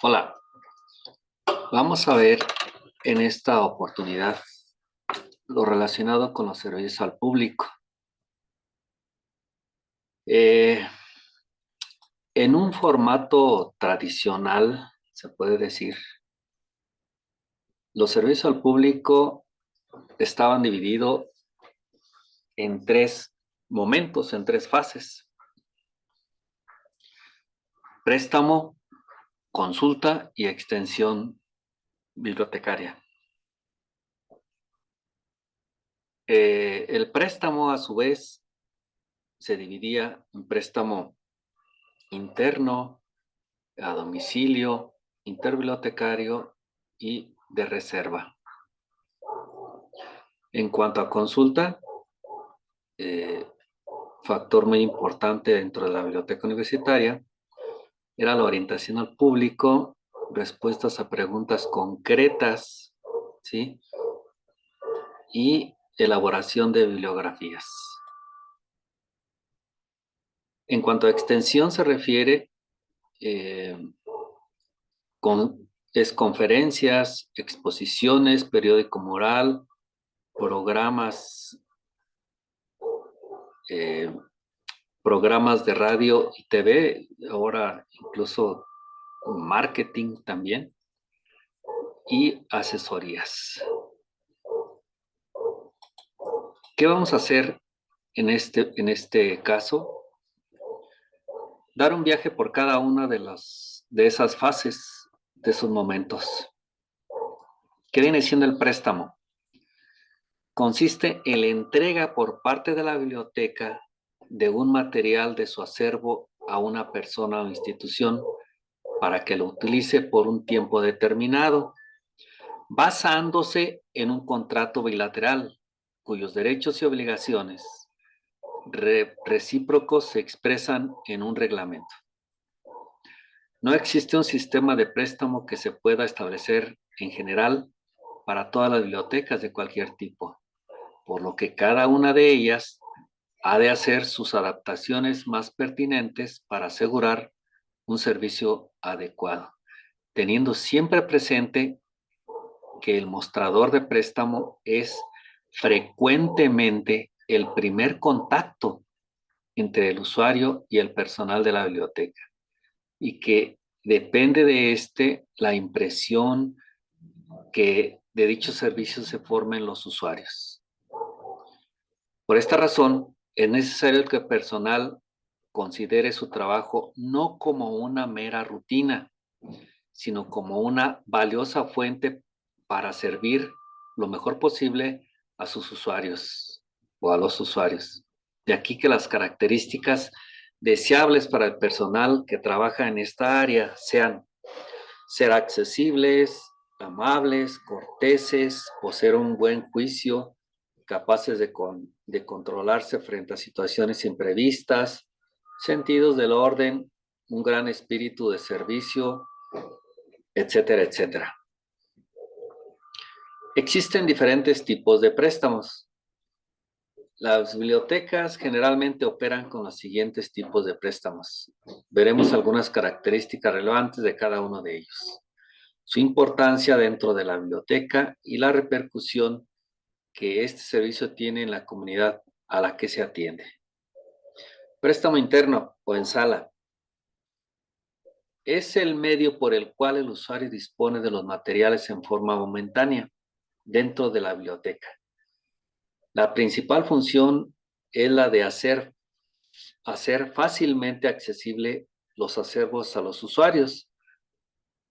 Hola, vamos a ver en esta oportunidad lo relacionado con los servicios al público. Eh, en un formato tradicional, se puede decir, los servicios al público estaban divididos en tres momentos, en tres fases: préstamo, consulta y extensión bibliotecaria. El préstamo, a su vez, se dividía en préstamo interno, a domicilio, interbibliotecario y de reserva. En cuanto a consulta, eh, factor muy importante dentro de la biblioteca universitaria era la orientación al público, respuestas a preguntas concretas, ¿sí? Y elaboración de bibliografías. En cuanto a extensión se refiere, eh, es conferencias, exposiciones, periódico mural, programas, eh, programas de radio y TV, ahora incluso marketing también, y asesorías. ¿Qué vamos a hacer en este caso? Dar un viaje por cada una de esas fases, de esos momentos. ¿Qué viene siendo el préstamo? Consiste en la entrega por parte de la biblioteca de un material de su acervo a una persona o institución para que lo utilice por un tiempo determinado, basándose en un contrato bilateral, cuyos derechos y obligaciones recíprocos se expresan en un reglamento. No existe un sistema de préstamo que se pueda establecer en general para todas las bibliotecas de cualquier tipo, por lo que cada una de ellas ha de hacer sus adaptaciones más pertinentes para asegurar un servicio adecuado, teniendo siempre presente que el mostrador de préstamo es frecuentemente el primer contacto entre el usuario y el personal de la biblioteca, y que depende de la impresión que de dichos servicios se forme en los usuarios. Por esta razón, es necesario que el personal considere su trabajo no como una mera rutina, sino como una valiosa fuente para servir lo mejor posible a sus usuarios o a los usuarios. De aquí que las características deseables para el personal que trabaja en esta área sean ser accesibles, amables, corteses, poseer un buen juicio, capaces de controlarse frente a situaciones imprevistas, sentidos del orden, un gran espíritu de servicio, etcétera, etcétera. Existen diferentes tipos de préstamos. Las bibliotecas generalmente operan con los siguientes tipos de préstamos. Veremos algunas características relevantes de cada uno de ellos, su importancia dentro de la biblioteca y la repercusión que este servicio tiene en la comunidad a la que se atiende. Préstamo interno o en sala. Es el medio por el cual el usuario dispone de los materiales en forma momentánea dentro de la biblioteca. La principal función es la de hacer fácilmente accesible los acervos a los usuarios.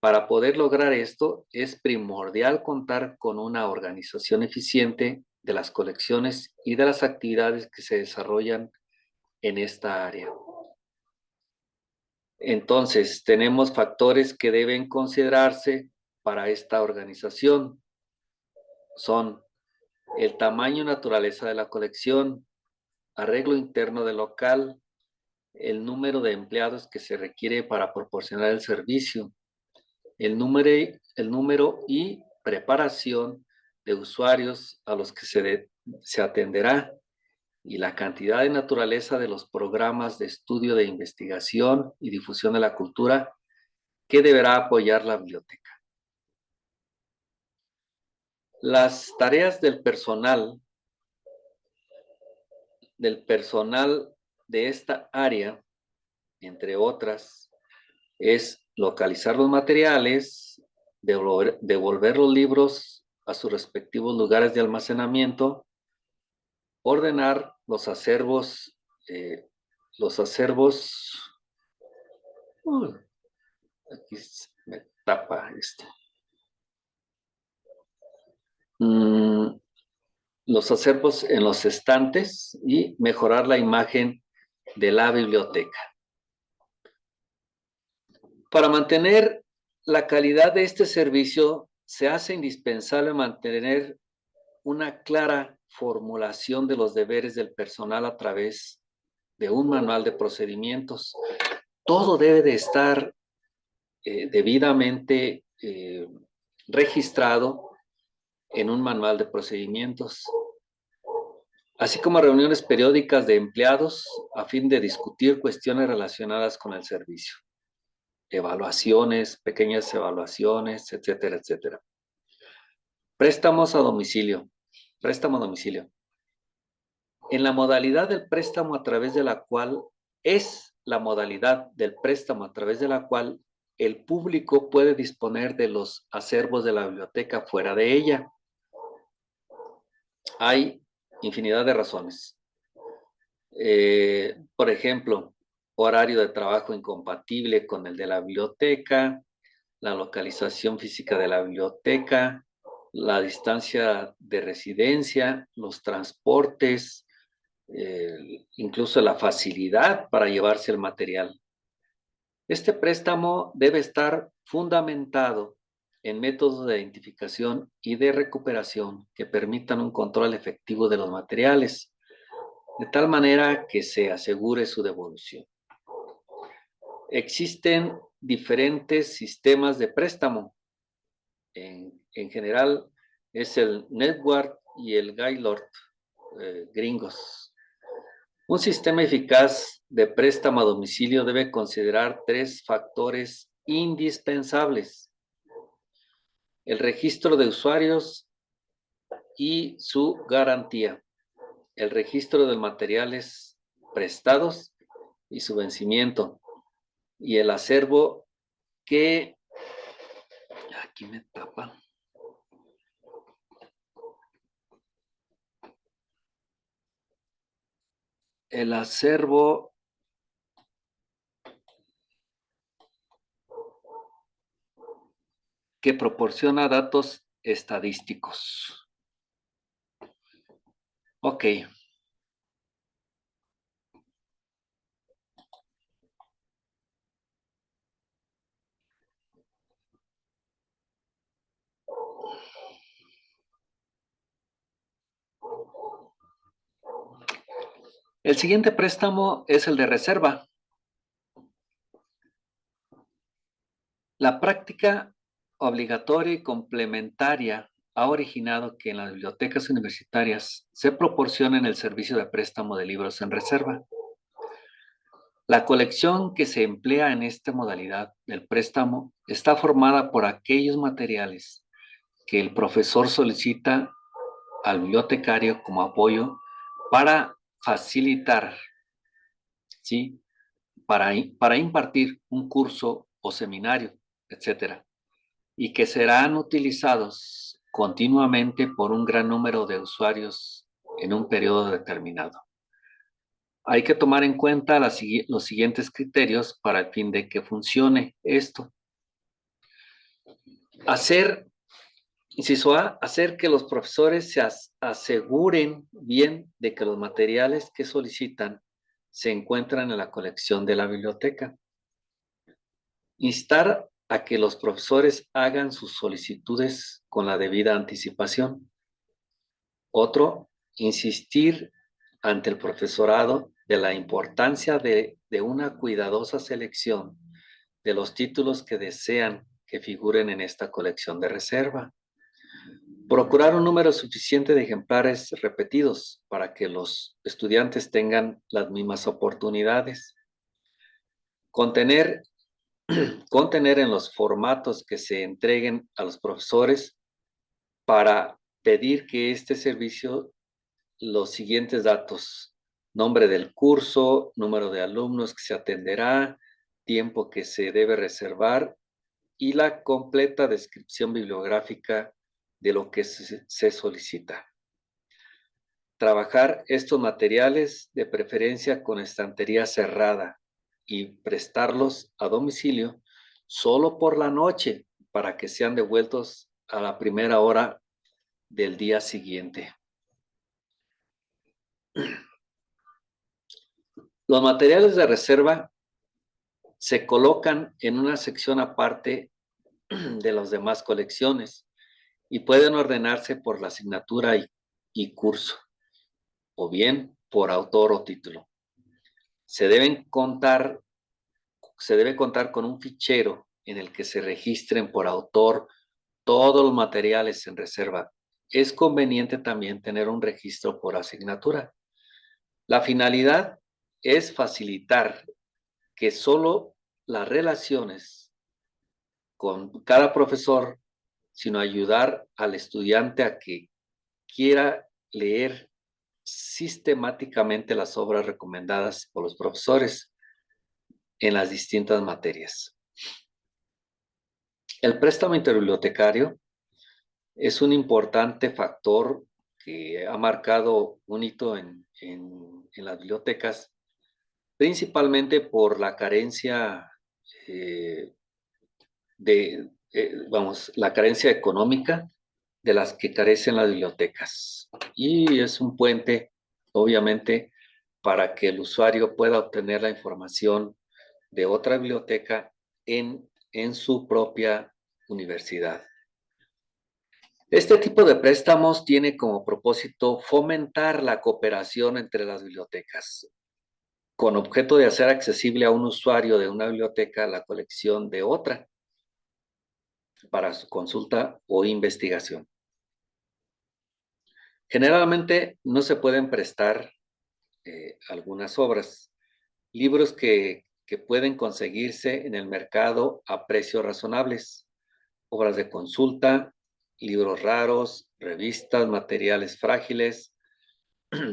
Para poder lograr esto, es primordial contar con una organización eficiente de las colecciones y de las actividades que se desarrollan en esta área. Entonces, tenemos factores que deben considerarse para esta organización. Son el tamaño y naturaleza de la colección, arreglo interno del local, el número de empleados que se requiere para proporcionar el servicio, el número y preparación de usuarios a los que se atenderá, y la cantidad y naturaleza de los programas de estudio de investigación y difusión de la cultura ¿Qué deberá apoyar la biblioteca? Las tareas del personal de esta área, entre otras, es localizar los materiales, devolver los libros a sus respectivos lugares de almacenamiento, ordenar los acervos, uy, aquí me tapa esto, Mm, los acervos en los estantes y mejorar la imagen de la biblioteca. Para mantener la calidad de este servicio, se hace indispensable mantener una clara formulación de los deberes del personal a través de un manual de procedimientos. Todo debe de estar debidamente registrado en un manual de procedimientos, así como reuniones periódicas de empleados a fin de discutir cuestiones relacionadas con el servicio, evaluaciones, pequeñas evaluaciones, etcétera, etcétera. Préstamos a domicilio. Préstamo a domicilio. En la modalidad del préstamo a través de la cual el público puede disponer de los acervos de la biblioteca fuera de ella. Hay infinidad de razones. Por ejemplo, horario de trabajo incompatible con el de la biblioteca, la localización física de la biblioteca, la distancia de residencia, los transportes, incluso la facilidad para llevarse el material. Este préstamo debe estar fundamentado en métodos de identificación y de recuperación que permitan un control efectivo de los materiales, de tal manera que se asegure su devolución. Existen diferentes sistemas de préstamo. En general es el Network y el Gaylord gringos. Un sistema eficaz de préstamo a domicilio debe considerar 3 factores indispensables: el registro de usuarios y su garantía, el registro de materiales prestados y su vencimiento, y el acervo que, aquí me tapa, el acervo que proporciona datos estadísticos. Ok. El siguiente préstamo es el de reserva. La práctica obligatoria y complementaria ha originado que en las bibliotecas universitarias se proporcione el servicio de préstamo de libros en reserva. La colección que se emplea en esta modalidad del préstamo está formada por aquellos materiales que el profesor solicita al bibliotecario como apoyo para facilitar, ¿sí? Para impartir un curso o seminario, etcétera, y que serán utilizados continuamente por un gran número de usuarios en un periodo determinado. Hay que tomar en cuenta los siguientes criterios para el fin de que funcione esto. Inciso A, hacer que los profesores se aseguren bien de que los materiales que solicitan se encuentran en la colección de la biblioteca. Instar a que los profesores hagan sus solicitudes con la debida anticipación. Otro, insistir ante el profesorado de la importancia de una cuidadosa selección de los títulos que desean que figuren en esta colección de reserva. Procurar un número suficiente de ejemplares repetidos para que los estudiantes tengan las mismas oportunidades. Contener contener en los formatos que se entreguen a los profesores para pedir que este servicio, los siguientes datos: nombre del curso, número de alumnos que se atenderá, tiempo que se debe reservar y la completa descripción bibliográfica de lo que se solicita. Trabajar estos materiales de preferencia con estantería cerrada y prestarlos a domicilio solo por la noche para que sean devueltos a la primera hora del día siguiente. Los materiales de reserva se colocan en una sección aparte de las demás colecciones y pueden ordenarse por la asignatura y curso, o bien por autor o título. Se debe contar con un fichero en el que se registren por autor todos los materiales en reserva. Es conveniente también tener un registro por asignatura. La finalidad es facilitar que solo las relaciones con cada profesor, sino ayudar al estudiante a que quiera leer sistemáticamente las obras recomendadas por los profesores en las distintas materias. El préstamo interbibliotecario es un importante factor que ha marcado un hito en las bibliotecas, principalmente por la carencia la carencia económica de las que carecen las bibliotecas. Y es un puente, obviamente, para que el usuario pueda obtener la información de otra biblioteca en su propia universidad. Este tipo de préstamos tiene como propósito fomentar la cooperación entre las bibliotecas, con objeto de hacer accesible a un usuario de una biblioteca la colección de otra para su consulta o investigación. Generalmente no se pueden prestar algunas obras, libros que pueden conseguirse en el mercado a precios razonables, obras de consulta, libros raros, revistas, materiales frágiles,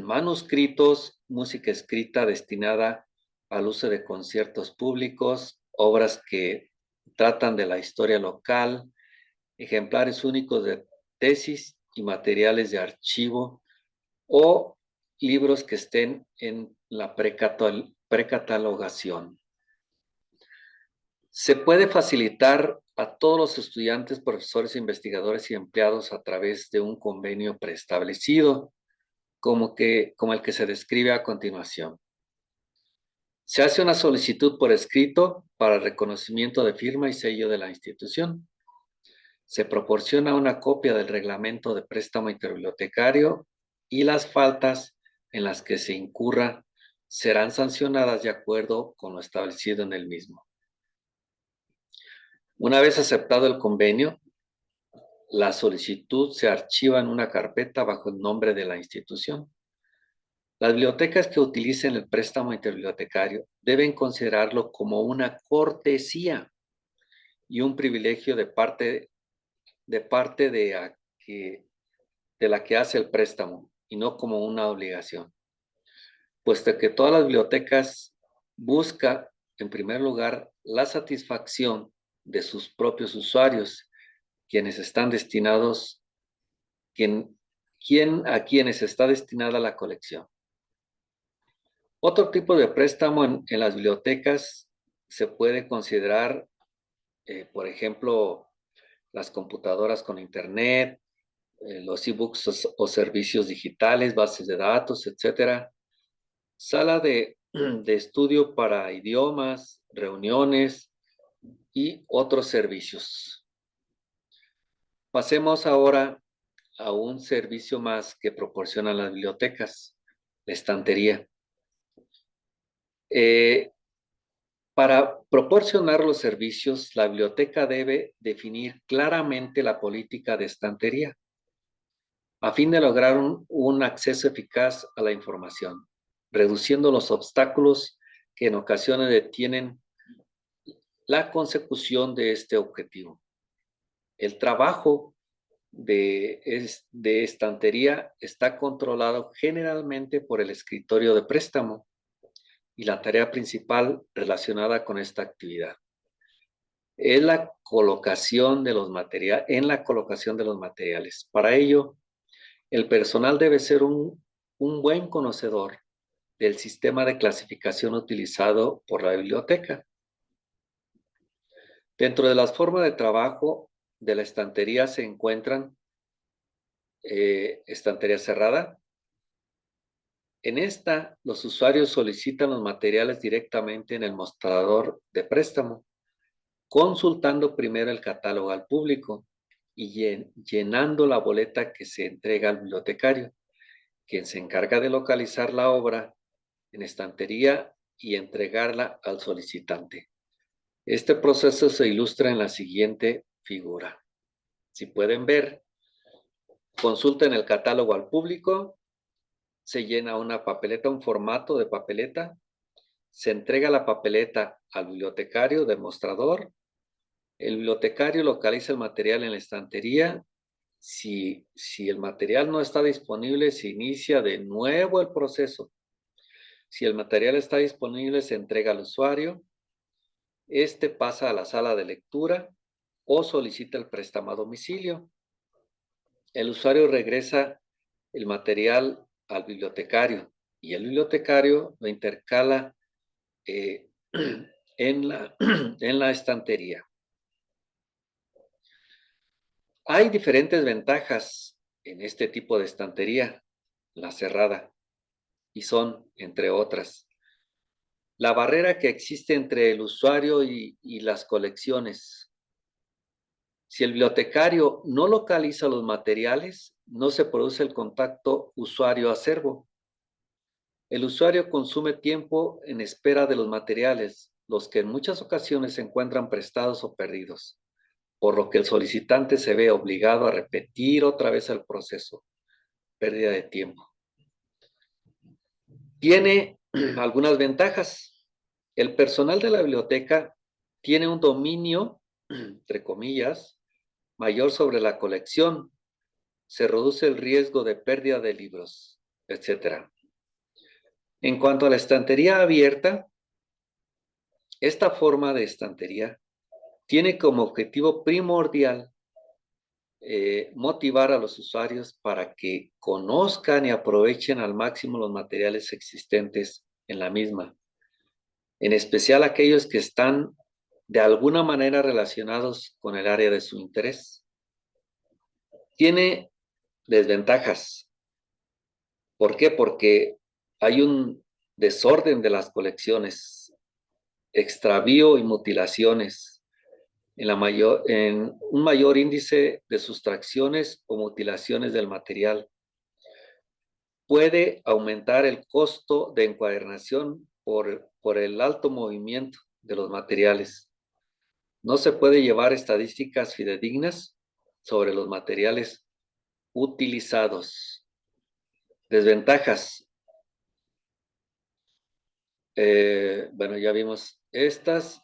manuscritos, música escrita destinada al uso de conciertos públicos, obras que tratan de la historia local, ejemplares únicos de tesis y materiales de archivo o libros que estén en la precatalogación. Se puede facilitar a todos los estudiantes, profesores, investigadores y empleados a través de un convenio preestablecido, como el que se describe a continuación. Se hace una solicitud por escrito para reconocimiento de firma y sello de la institución. Se proporciona una copia del reglamento de préstamo interbibliotecario y las faltas en las que se incurra serán sancionadas de acuerdo con lo establecido en el mismo. Una vez aceptado el convenio, la solicitud se archiva en una carpeta bajo el nombre de la institución. Las bibliotecas que utilicen el préstamo interbibliotecario deben considerarlo como una cortesía y un privilegio de la que hace el préstamo y no como una obligación, puesto que todas las bibliotecas buscan, en primer lugar, la satisfacción de sus propios usuarios, quienes están destinados, a quienes está destinada la colección. Otro tipo de préstamo en las bibliotecas se puede considerar, por ejemplo, las computadoras con internet, los ebooks o servicios digitales, bases de datos, etcétera. Sala de estudio para idiomas, reuniones y otros servicios. Pasemos ahora a un servicio más que proporcionan las bibliotecas, la estantería. Para proporcionar los servicios, la biblioteca debe definir claramente la política de estantería a fin de lograr un acceso eficaz a la información, reduciendo los obstáculos que en ocasiones detienen la consecución de este objetivo. El trabajo de estantería está controlado generalmente por el escritorio de préstamo y la tarea principal relacionada con esta actividad es la colocación de los materiales. Para ello, el personal debe ser un buen conocedor del sistema de clasificación utilizado por la biblioteca. Dentro de las formas de trabajo de la estantería se encuentran estantería cerrada. En esta, los usuarios solicitan los materiales directamente en el mostrador de préstamo, consultando primero el catálogo al público y llenando la boleta que se entrega al bibliotecario, quien se encarga de localizar la obra en estantería y entregarla al solicitante. Este proceso se ilustra en la siguiente figura. Si pueden ver, consulten el catálogo al público, se llena una papeleta, un formato de papeleta, se entrega la papeleta al bibliotecario demostrador, el bibliotecario localiza el material en la estantería, si el material no está disponible, se inicia de nuevo el proceso. Si el material está disponible, se entrega al usuario, este pasa a la sala de lectura o solicita el préstamo a domicilio. El usuario regresa el material al bibliotecario y el bibliotecario lo intercala en la estantería. Hay diferentes ventajas en este tipo de estantería, la cerrada, y son, entre otras, la barrera que existe entre el usuario y las colecciones. Si el bibliotecario no localiza los materiales, no se produce el contacto usuario-acervo. El usuario consume tiempo en espera de los materiales, los que en muchas ocasiones se encuentran prestados o perdidos, por lo que el solicitante se ve obligado a repetir otra vez el proceso. Pérdida de tiempo. Tiene algunas ventajas. El personal de la biblioteca tiene un dominio, entre comillas, mayor sobre la colección. Se reduce el riesgo de pérdida de libros, etc. En cuanto a la estantería abierta, esta forma de estantería tiene como objetivo primordial motivar a los usuarios para que conozcan y aprovechen al máximo los materiales existentes en la misma, en especial aquellos que están de alguna manera relacionados con el área de su interés. Tiene desventajas. ¿Por qué? Porque hay un desorden de las colecciones, extravío y mutilaciones, en un mayor índice de sustracciones o mutilaciones del material. Puede aumentar el costo de encuadernación por el alto movimiento de los materiales. No se puede llevar estadísticas fidedignas sobre los materiales utilizados. Desventajas. Bueno, ya vimos estas.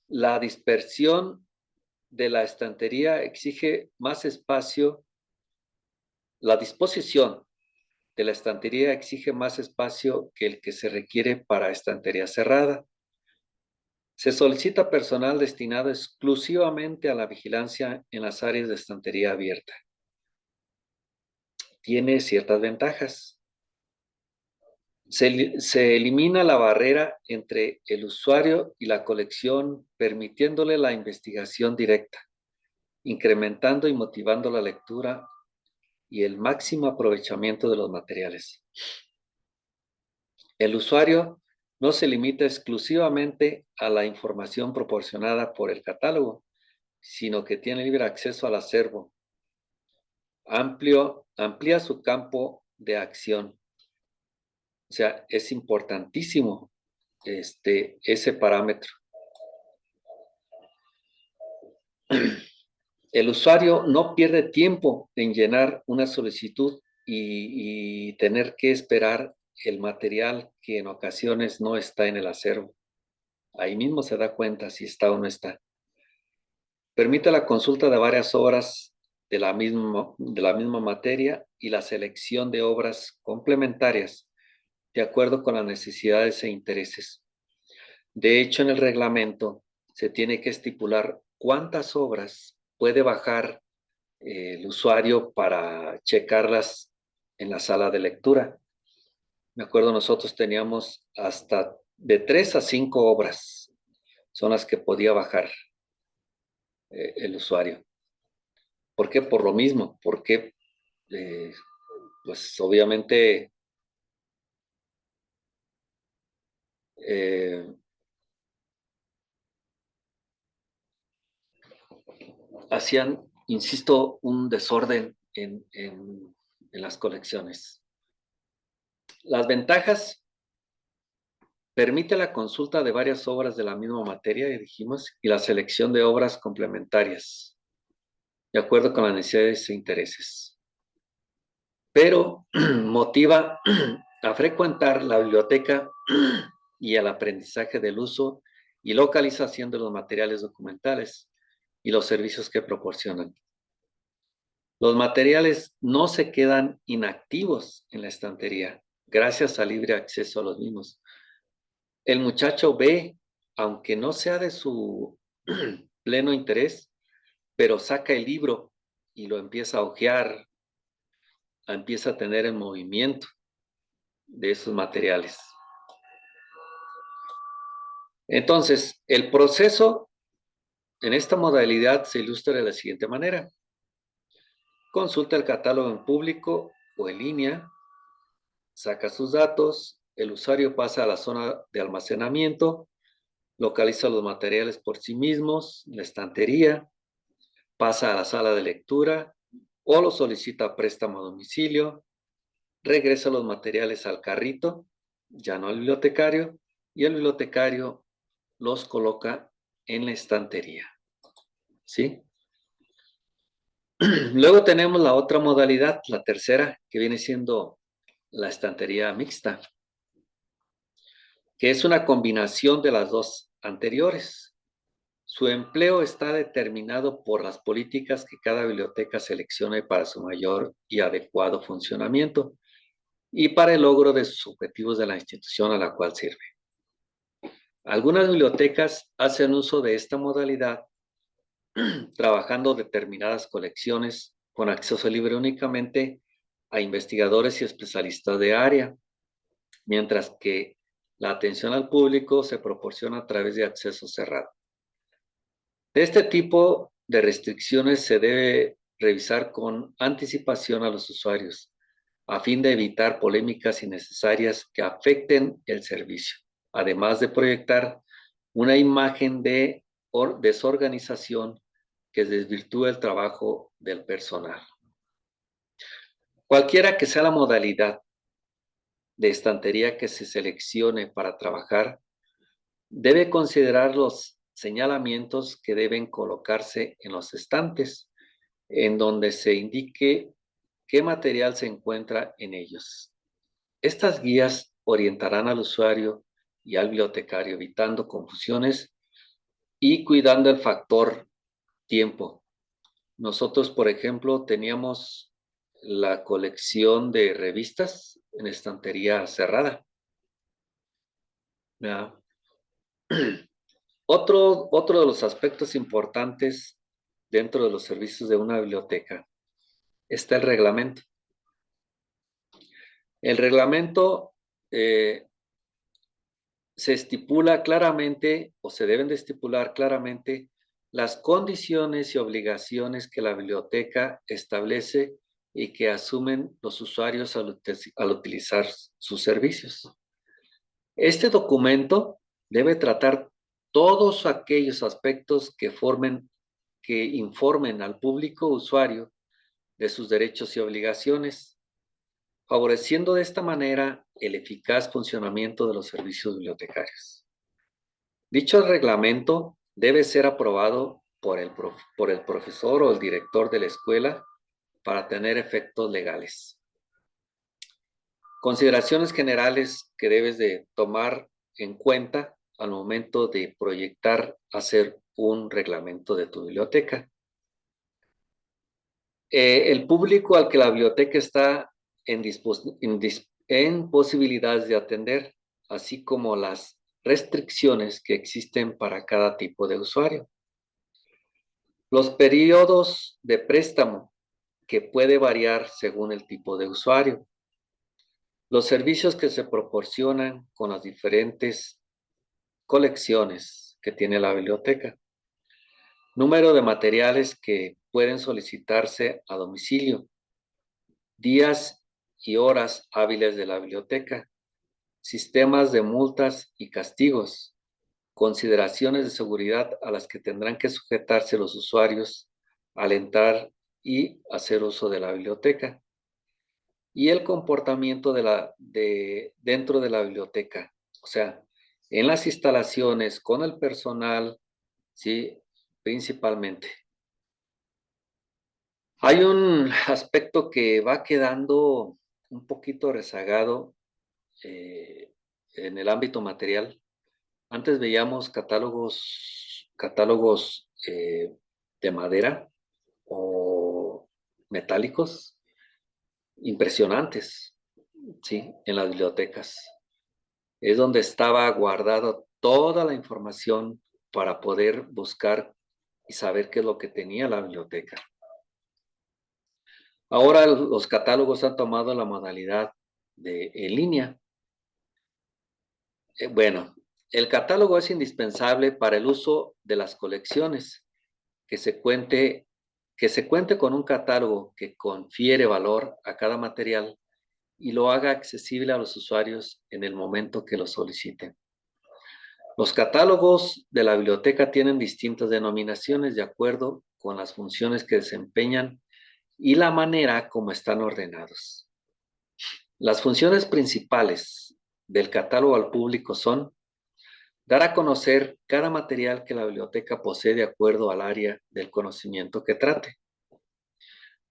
La dispersión de la estantería exige más espacio. La disposición de la estantería exige más espacio que el que se requiere para estantería cerrada. Se solicita personal destinado exclusivamente a la vigilancia en las áreas de estantería abierta. Tiene ciertas ventajas. Se elimina la barrera entre el usuario y la colección, permitiéndole la investigación directa, incrementando y motivando la lectura y el máximo aprovechamiento de los materiales. El usuario no se limita exclusivamente a la información proporcionada por el catálogo, sino que tiene libre acceso al acervo. Amplía su campo de acción. O sea, es importantísimo ese parámetro. El usuario no pierde tiempo en llenar una solicitud y tener que esperar el material que en ocasiones no está en el acervo. Ahí mismo se da cuenta si está o no está. Permite la consulta de varias obras de la misma materia y la selección de obras complementarias de acuerdo con las necesidades e intereses. De hecho, en el reglamento se tiene que estipular cuántas obras puede bajar el usuario para checarlas en la sala de lectura. Me acuerdo, nosotros teníamos hasta de 3 a 5 obras, son las que podía bajar el usuario. ¿Por qué? Por lo mismo, porque eh, pues obviamente eh, hacían, insisto, un desorden en las colecciones. Las ventajas: permite la consulta de varias obras de la misma materia, ya dijimos, y la selección de obras complementarias, de acuerdo con las necesidades e intereses. Pero motiva a frecuentar la biblioteca y el aprendizaje del uso y localización de los materiales documentales y los servicios que proporcionan. Los materiales no se quedan inactivos en la estantería gracias al libre acceso a los mismos. El muchacho ve, aunque no sea de su pleno interés, pero saca el libro y lo empieza a hojear, empieza a tener el movimiento de esos materiales. Entonces, el proceso en esta modalidad se ilustra de la siguiente manera. Consulta el catálogo en público o en línea, saca sus datos, el usuario pasa a la zona de almacenamiento, localiza los materiales por sí mismos, la estantería, pasa a la sala de lectura o lo solicita a préstamo a domicilio, regresa los materiales al carrito, ya no al bibliotecario, y el bibliotecario los coloca en la estantería. ¿Sí? Luego tenemos la otra modalidad, la tercera, que viene siendo la estantería mixta, que es una combinación de las dos anteriores. Su empleo está determinado por las políticas que cada biblioteca seleccione para su mayor y adecuado funcionamiento y para el logro de sus objetivos de la institución a la cual sirve. Algunas bibliotecas hacen uso de esta modalidad trabajando determinadas colecciones con acceso libre únicamente a investigadores y especialistas de área, mientras que la atención al público se proporciona a través de acceso cerrado. De este tipo de restricciones se debe revisar con anticipación a los usuarios, a fin de evitar polémicas innecesarias que afecten el servicio, además de proyectar una imagen de desorganización que desvirtúe el trabajo del personal. Cualquiera que sea la modalidad de estantería que se seleccione para trabajar, debe considerar los señalamientos que deben colocarse en los estantes, en donde se indique qué material se encuentra en ellos. Estas guías orientarán al usuario y al bibliotecario, evitando confusiones y cuidando el factor tiempo. Nosotros, por ejemplo, teníamos la colección de revistas en estantería cerrada. ¿Ya? Otro de los aspectos importantes dentro de los servicios de una biblioteca está el reglamento. El reglamento se estipula claramente, o se deben de estipular claramente, las condiciones y obligaciones que la biblioteca establece y que asumen los usuarios al utilizar sus servicios. Este documento debe tratar todos aquellos aspectos que informen al público usuario de sus derechos y obligaciones, favoreciendo de esta manera el eficaz funcionamiento de los servicios bibliotecarios. Dicho reglamento debe ser aprobado por el profesor o el director de la escuela para tener efectos legales. Consideraciones generales que debes de tomar en cuenta al momento de proyectar, hacer un reglamento de tu biblioteca. El público al que la biblioteca está en posibilidades de atender, así como las restricciones que existen para cada tipo de usuario. Los periodos de préstamo, que puede variar según el tipo de usuario. Los servicios que se proporcionan con las diferentes colecciones que tiene la biblioteca. Número de materiales que pueden solicitarse a domicilio. Días y horas hábiles de la biblioteca. Sistemas de multas y castigos. Consideraciones de seguridad a las que tendrán que sujetarse los usuarios al entrar y hacer uso de la biblioteca. Y el comportamiento dentro de la biblioteca. O sea, en las instalaciones, con el personal, ¿sí? Principalmente. Hay un aspecto que va quedando un poquito rezagado en el ámbito material. Antes veíamos catálogos de madera o metálicos impresionantes, ¿sí? En las bibliotecas. Es donde estaba guardada toda la información para poder buscar y saber qué es lo que tenía la biblioteca. Ahora los catálogos han tomado la modalidad en línea. Bueno, el catálogo es indispensable para el uso de las colecciones, que se cuente con un catálogo que confiere valor a cada material y lo haga accesible a los usuarios en el momento que lo soliciten. Los catálogos de la biblioteca tienen distintas denominaciones de acuerdo con las funciones que desempeñan y la manera como están ordenados. Las funciones principales del catálogo al público son dar a conocer cada material que la biblioteca posee de acuerdo al área del conocimiento que trate.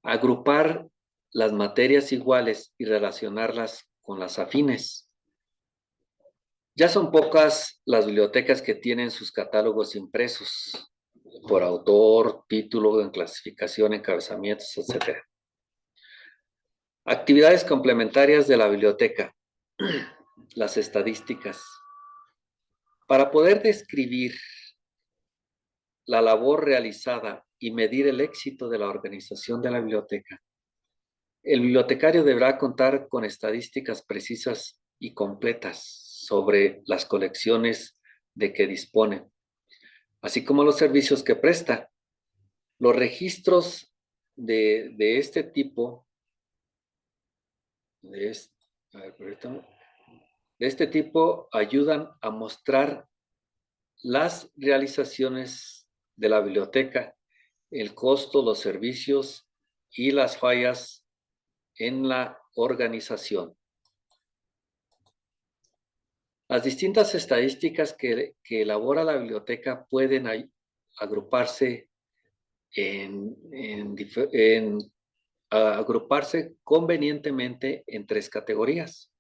Agrupar las materias iguales y relacionarlas con las afines. Ya son pocas las bibliotecas que tienen sus catálogos impresos por autor, título, en clasificación, encabezamientos, etc. Actividades complementarias de la biblioteca. Las estadísticas. Para poder describir la labor realizada y medir el éxito de la organización de la biblioteca, el bibliotecario deberá contar con estadísticas precisas y completas sobre las colecciones de que dispone, así como los servicios que presta. Los registros de este tipo, de este tipo, ayudan a mostrar las realizaciones de la biblioteca, el costo, los servicios y las fallas en la organización. Las distintas estadísticas que elabora la biblioteca pueden agruparse agruparse convenientemente en 3 categorías.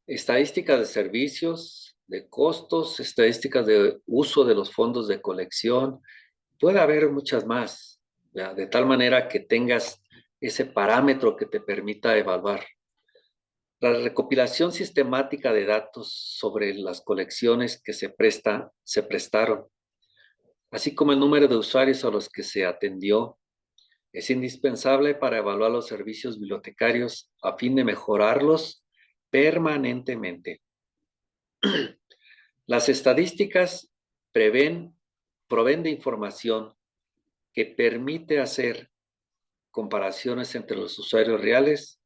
Estadísticas de servicios, de costos, estadísticas de uso de los fondos de colección. Puede haber muchas más, ¿verdad? De tal manera que tengas ese parámetro que te permita evaluar. La recopilación sistemática de datos sobre las colecciones que se prestaron, así como el número de usuarios a los que se atendió, es indispensable para evaluar los servicios bibliotecarios a fin de mejorarlos permanentemente. Las estadísticas proveen de información que permite hacer comparaciones entre los usuarios reales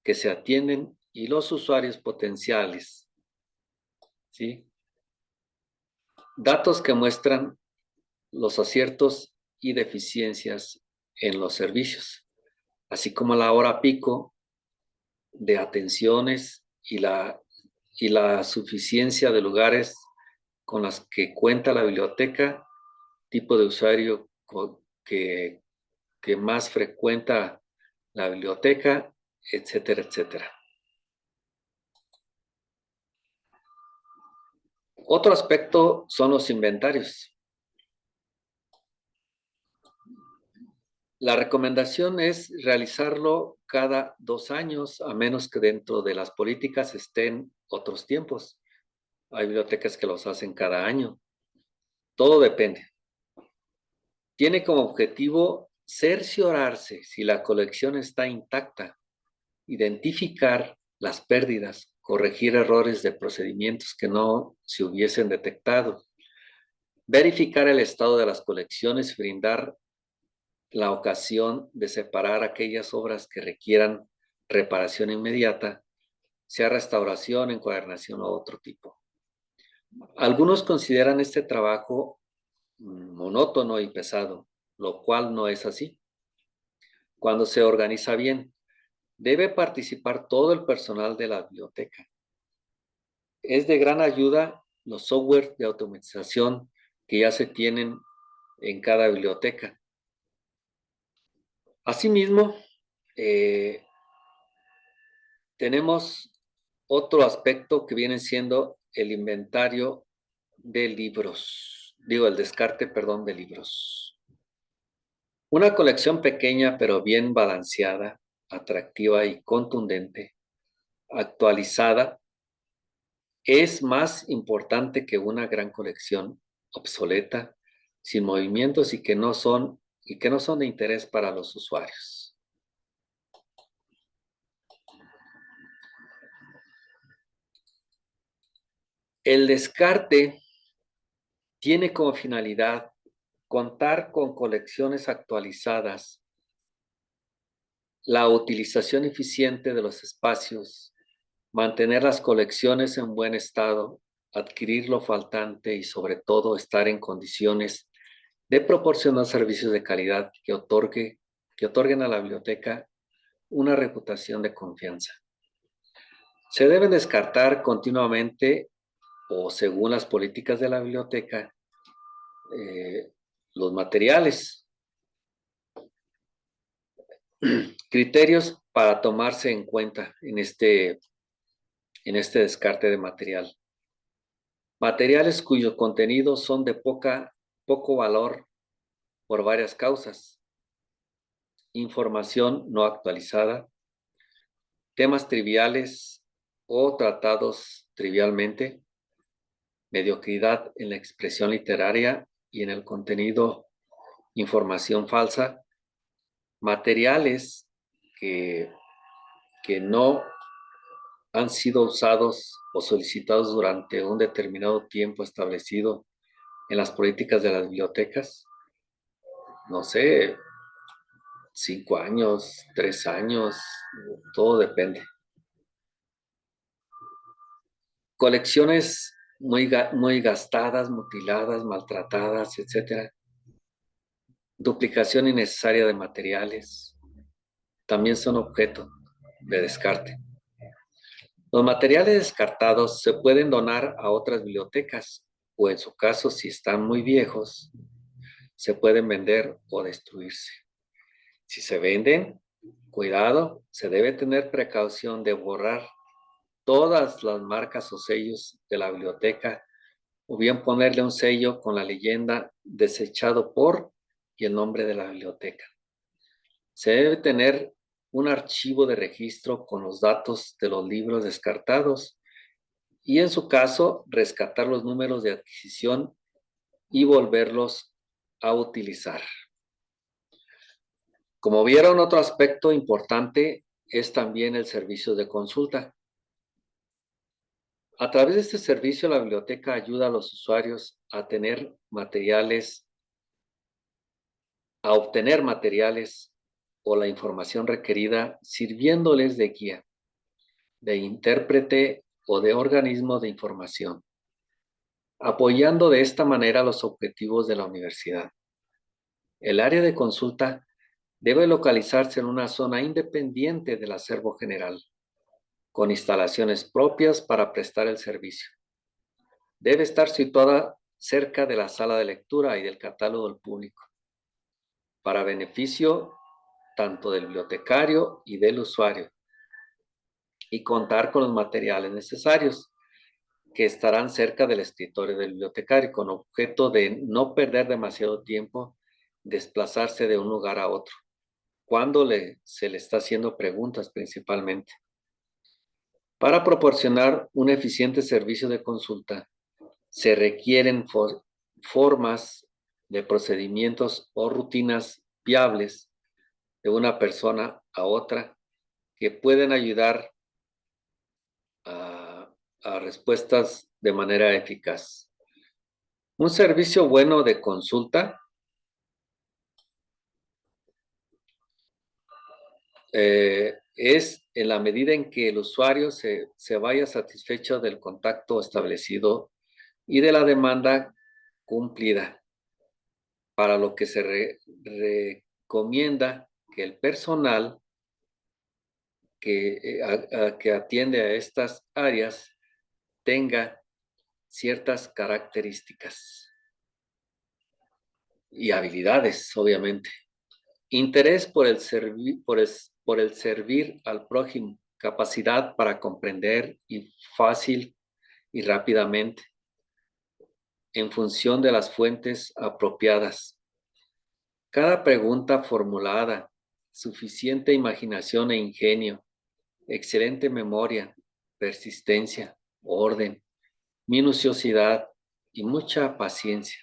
que se atienden y los usuarios potenciales, ¿sí? Datos que muestran los aciertos y deficiencias en los servicios, así como la hora pico de atenciones y la suficiencia de lugares con las que cuenta la biblioteca, tipo de usuario que más frecuenta la biblioteca, etcétera, etcétera. Otro aspecto son los inventarios. La recomendación es realizarlo cada 2 años, a menos que dentro de las políticas estén otros tiempos. Hay bibliotecas que los hacen cada año. Todo depende. Tiene como objetivo cerciorarse si la colección está intacta, identificar las pérdidas, corregir errores de procedimientos que no se hubiesen detectado, verificar el estado de las colecciones y brindar la ocasión de separar aquellas obras que requieran reparación inmediata, sea restauración, encuadernación o otro tipo. Algunos consideran este trabajo monótono y pesado, lo cual no es así. Cuando se organiza bien, debe participar todo el personal de la biblioteca. Es de gran ayuda los software de automatización que ya se tienen en cada biblioteca. Asimismo, tenemos otro aspecto que viene siendo el inventario de libros, el descarte, perdón, de libros. Una colección pequeña pero bien balanceada, atractiva y contundente, actualizada, es más importante que una gran colección obsoleta, sin movimientos y que no son de interés para los usuarios. El descarte tiene como finalidad contar con colecciones actualizadas, la utilización eficiente de los espacios, mantener las colecciones en buen estado, adquirir lo faltante y sobre todo estar en condiciones de proporcionar servicios de calidad que otorguen a la biblioteca una reputación de confianza. Se deben descartar continuamente o según las políticas de la biblioteca los materiales. Criterios para tomarse en cuenta en este descarte de material. Materiales cuyos contenidos son de poco valor por varias causas. Información no actualizada, temas triviales o tratados trivialmente, mediocridad en la expresión literaria y en el contenido, información falsa, materiales que no han sido usados o solicitados durante un determinado tiempo establecido en las políticas de las bibliotecas, no sé, 5 años, 3 años, todo depende. Colecciones muy gastadas, mutiladas, maltratadas, etcétera. Duplicación innecesaria de materiales también son objeto de descarte. Los materiales descartados se pueden donar a otras bibliotecas o en su caso, si están muy viejos, se pueden vender o destruirse. Si se venden, cuidado, se debe tener precaución de borrar todas las marcas o sellos de la biblioteca o bien ponerle un sello con la leyenda desechado por y el nombre de la biblioteca. Se debe tener un archivo de registro con los datos de los libros descartados y en su caso rescatar los números de adquisición y volverlos a utilizar. Como vieron, otro aspecto importante es también el servicio de consulta. A través de este servicio, la biblioteca ayuda a los usuarios a obtener materiales o la información requerida, sirviéndoles de guía, de intérprete o de organismo de información, apoyando de esta manera los objetivos de la universidad. El área de consulta debe localizarse en una zona independiente del acervo general, con instalaciones propias para prestar el servicio. Debe estar situada cerca de la sala de lectura y del catálogo del público, para beneficio tanto del bibliotecario y del usuario, y contar con los materiales necesarios. que estarán cerca del escritorio del bibliotecario con objeto de no perder demasiado tiempo desplazarse de un lugar a otro, cuando se le está haciendo preguntas principalmente. Para proporcionar un eficiente servicio de consulta, se requieren formas de procedimientos o rutinas viables de una persona a otra que pueden ayudar a respuestas de manera eficaz. Un servicio bueno de consulta es en la medida en que el usuario se vaya satisfecho del contacto establecido y de la demanda cumplida, para lo que se recomienda que el personal que atiende a estas áreas tenga ciertas características y habilidades, obviamente. Interés por el servir al prójimo, capacidad para comprender y fácil y rápidamente, en función de las fuentes apropiadas. Cada pregunta formulada, suficiente imaginación e ingenio, excelente memoria, persistencia, orden, minuciosidad y mucha paciencia.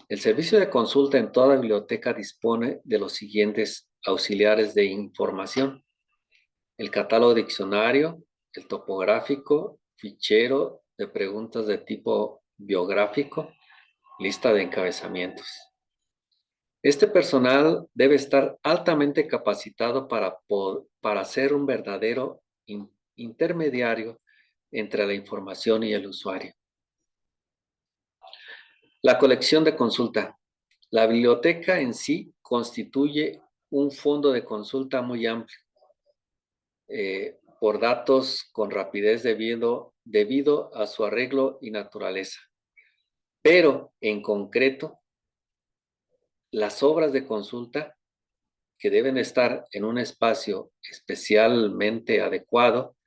El servicio de consulta en toda biblioteca dispone de los siguientes auxiliares de información: el catálogo diccionario, el topográfico, fichero de preguntas de tipo biográfico, lista de encabezamientos. Este personal debe estar altamente capacitado para ser un verdadero intermediario entre la información y el usuario. La colección de consulta. La biblioteca en sí constituye un fondo de consulta muy amplio, por datos con rapidez debido a su arreglo y naturaleza. Pero, en concreto, las obras de consulta que deben estar en un espacio especialmente adecuado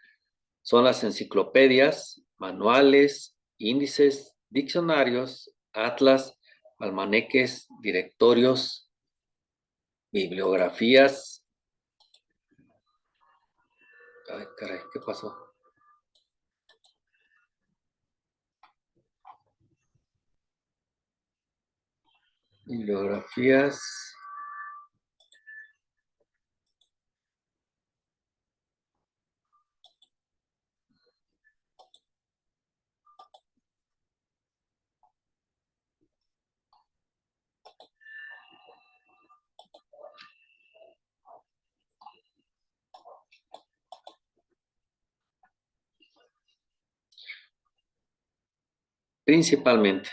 son las enciclopedias, manuales, índices, diccionarios, atlas, almanaques, directorios, bibliografías. Ay, caray, ¿qué pasó? Bibliografías. Principalmente.